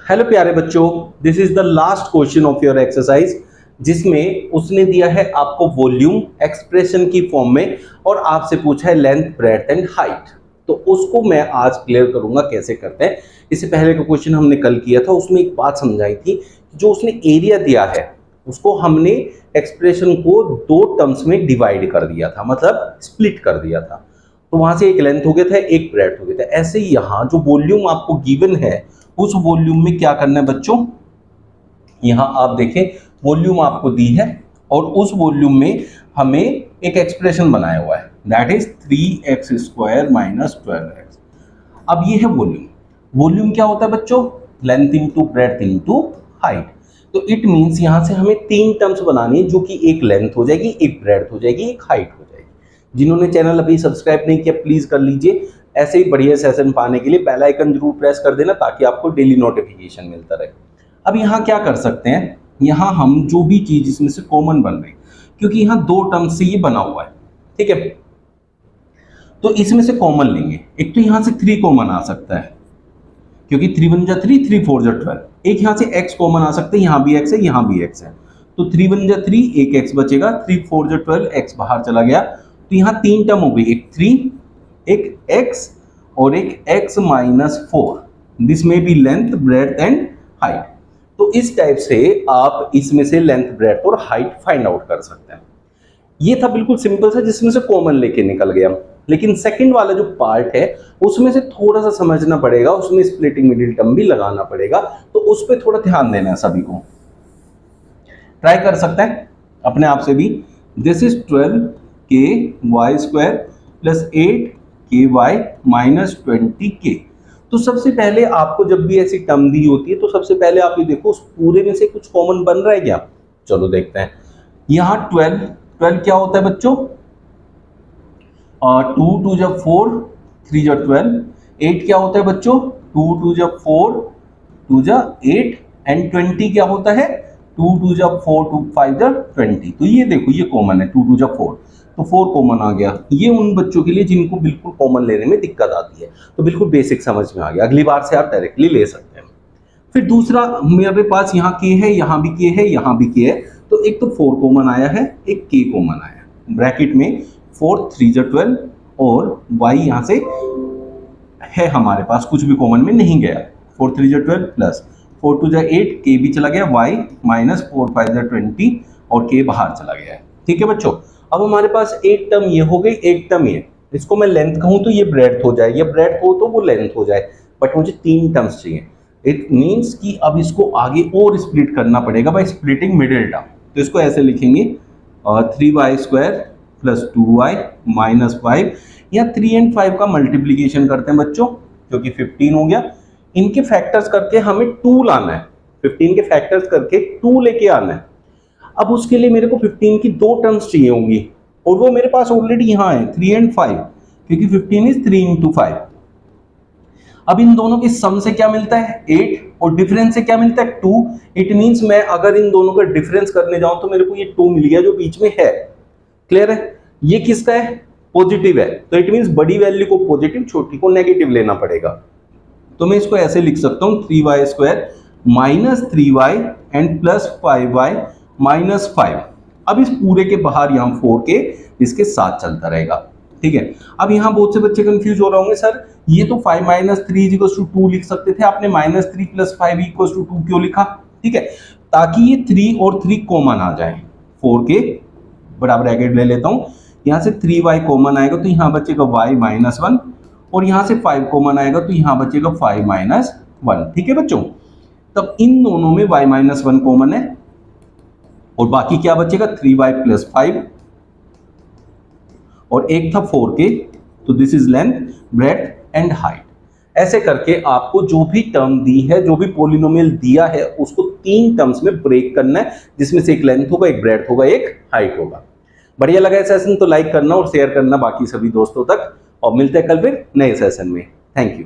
Hello प्यारे बच्चों, this is the last question of your exercise, जिसमें उसने दिया है आपको वॉल्यूम एक्सप्रेशन की फॉर्म में और आपसे पूछा है लेंथ, ब्रेड्थ एंड हाइट। तो उसको मैं आज क्लियर करूंगा कैसे करते हैं। इससे पहले का क्वेश्चन हमने कल किया था, उसमें एक बात समझाई थी, जो उसने एरिया दिया है उसको हमने एक्सप्रेशन को दो टर्म्स में डिवाइड कर दिया था, मतलब स्प्लिट कर दिया था। तो वहां से एक लेंथ हो गया था, एक ब्रेड्थ हो गया था। ऐसे ही यहाँ जो वॉल्यूम आपको गिवन है उस वॉल्यूम में क्या करना है बच्चों, यहां आप देखें वॉल्यूम आपको दी है और उस वॉल्यूम में हमें एक एक्सप्रेशन बनाया हुआ है, that is 3x square minus 12x। अब ये है वॉल्यूम। वॉल्यूम क्या होता है बच्चों, length into breadth into height. तो इट मींस यहां से हमें तीन टर्म्स बनानी है, जो कि एक लेंथ हो जाएगी, एक ब्रेड्थ हो जाएगी, एक हाइट हो जाएगी। जिन्होंने चैनल अभी सब्सक्राइब नहीं किया प्लीज कर लीजिए। ऐसे ही बढ़िया सेशन पाने के लिए बेल आइकन जरूर प्रेस कर देना, ताकि आपको डेली नोटिफिकेशन मिलता रहे। अब यहाँ क्या कर सकते हैं, यहाँ हम जो भी चीज इसमें से कॉमन बन रही, क्योंकि यहाँ दो टर्म से ये बना हुआ है, ठीक है, तो इसमें से कॉमन लेंगे। एक तो यहाँ से 3 कॉमन आ सकता है, क्योंकि 3 1 जा 3, 3 4 जा 12। एक यहाँ से x कॉमन आ सकता है, यहाँ भी x है, यहाँ भी x है, तो 3 1 जा 3, एक x बचेगा, 3 4 जा 12, x बाहर चला गया। तो यहाँ तीन टर्म हो गई, एक 3, एक x और एक x minus 4। This may be length, breadth and height. तो इस टाइप से आप इसमें से लेंथ, ब्रेड्थ और हाइट फाइंड आउट कर सकते हैं। ये था बिल्कुल सिंपल सा, जिसमें से कॉमन लेके निकल गया। लेकिन सेकंड वाला जो पार्ट है उसमें से थोड़ा सा समझना पड़ेगा, उसमें स्प्लिटिंग मिडिल टर्म भी लगाना पड़ेगा, तो उस पर थोड़ा ध्यान देना है। सभी को ट्राई कर सकते हैं अपने आप से भी। This is 12k square plus 8ky minus 20k। तो सबसे पहले आपको जब भी ऐसी टर्म दी होती है तो सबसे पहले आप ये देखो उस पूरे में से कुछ कॉमन बन रहा है क्या। चलो देखते हैं। यहाँ 12 क्या होता है बच्चों, 2 2 जा 4, 3 जा 12। 8 क्या होता है बच्चों, 2 2 जा 4, 2 जा 8 एंड 20 क्या होता है, 2 2 जा 4, 2 5 जा 20। तो ये देखो ये कॉमन है, 2 2 जा 4, तो 4 कॉमन आ गया। ये उन बच्चों के लिए जिनको बिल्कुल कॉमन लेने में दिक्कत आती है, तो बिल्कुल बेसिक समझ में आ गया, अगली बार से आप डायरेक्टली ले सकते हैं। फिर दूसरा मेरे पास यहाँ के है, यहाँ भी के है, यहाँ भी के है, तो एक तो 4 कॉमन आया है, एक के कॉमन आया है। ब्रैकेट में 4 3 जा 12 और y यहाँ से है हमारे पास, कुछ भी कॉमन में नहीं गया। 4 3 जा 12 प्लस 4 2 जा 8, के भी चला गया, y माइनस 4 5 जा 20 और के बाहर चला गया है। ठीक है बच्चों, अब हमारे पास एक टर्म ये हो गई, एक टर्म ये। इसको मैं लेंथ कहूं तो ये ब्रेड्थ हो जाए, या ब्रेड्थ हो तो वो लेंथ हो जाए, बट मुझे तीन टर्म्स चाहिए। इट मींस कि अब इसको आगे और स्प्लिट करना पड़ेगा बाय स्प्लिटिंग मिडिल टर्म। तो इसको ऐसे लिखेंगे 3y square plus 2y minus 5, या 3 और 5 का मल्टीप्लीकेशन करते हैं बच्चों, क्योंकि 15 हो गया। इनके फैक्टर्स करके हमें 2 लाना है, 15 के फैक्टर्स करके 2 लेके आना है। अब उसके लिए मेरे को 15 की दो टर्म्स चाहिए होंगी, और वो मेरे पास ऑलरेडी यहाँ है 3 और 5, क्योंकि 15 इज 3 इंटू 5। अब इन दोनों के सम से क्या मिलता है 8, और डिफरेंस से क्या मिलता है 2। इट मींस मैं अगर इन दोनों का डिफरेंस करने जाऊं तो मेरे को ये 2 मिल गया जो बीच में है। क्लियर है, ये किसका है, पॉजिटिव है, तो इट मींस बड़ी वैल्यू को पॉजिटिव, छोटी को नेगेटिव लेना पड़ेगा। तो मैं इसको ऐसे लिख सकता हूं 3y square minus 3y and plus 5y minus 5। अब इस पूरे के बाहर यहाँ 4 के इसके साथ चलता रहेगा। ठीक है, अब यहाँ बहुत से बच्चे कंफ्यूज हो रहे होंगे, सर ये तो 5 माइनस 3 इक्वल्स टू 2 लिख सकते थे, आपने माइनस 3 प्लस 5 इक्वल्स टू 2 क्यों लिखा। ठीक है, ताकि ये 3 और 3 कॉमन आ जाए। 4 के बराबर ब्रैकेट ले लेता हूँ, यहाँ से 3y कॉमन आएगा तो यहाँ बचेगा y माइनस 1, और यहाँ से 5 कॉमन आएगा तो यहाँ बचेगा 5 माइनस 1। ठीक है बच्चों, तब इन दोनों में y माइनस 1 कॉमन है, और बाकी क्या बचेगा 3y प्लस 5, और एक था 4k। तो this is length, breadth and height. ऐसे करके आपको जो भी टर्म दी है, जो भी पॉलिनोमियल दिया है, उसको 3 टर्म्स में ब्रेक करना है, जिसमें से एक लेंथ होगा, एक ब्रेड्थ होगा, एक हाइट होगा। बढ़िया लगा सेशन तो लाइक करना और शेयर करना बाकी सभी दोस्तों तक, और मिलते हैं कल फिर नए सेशन में। Thank you.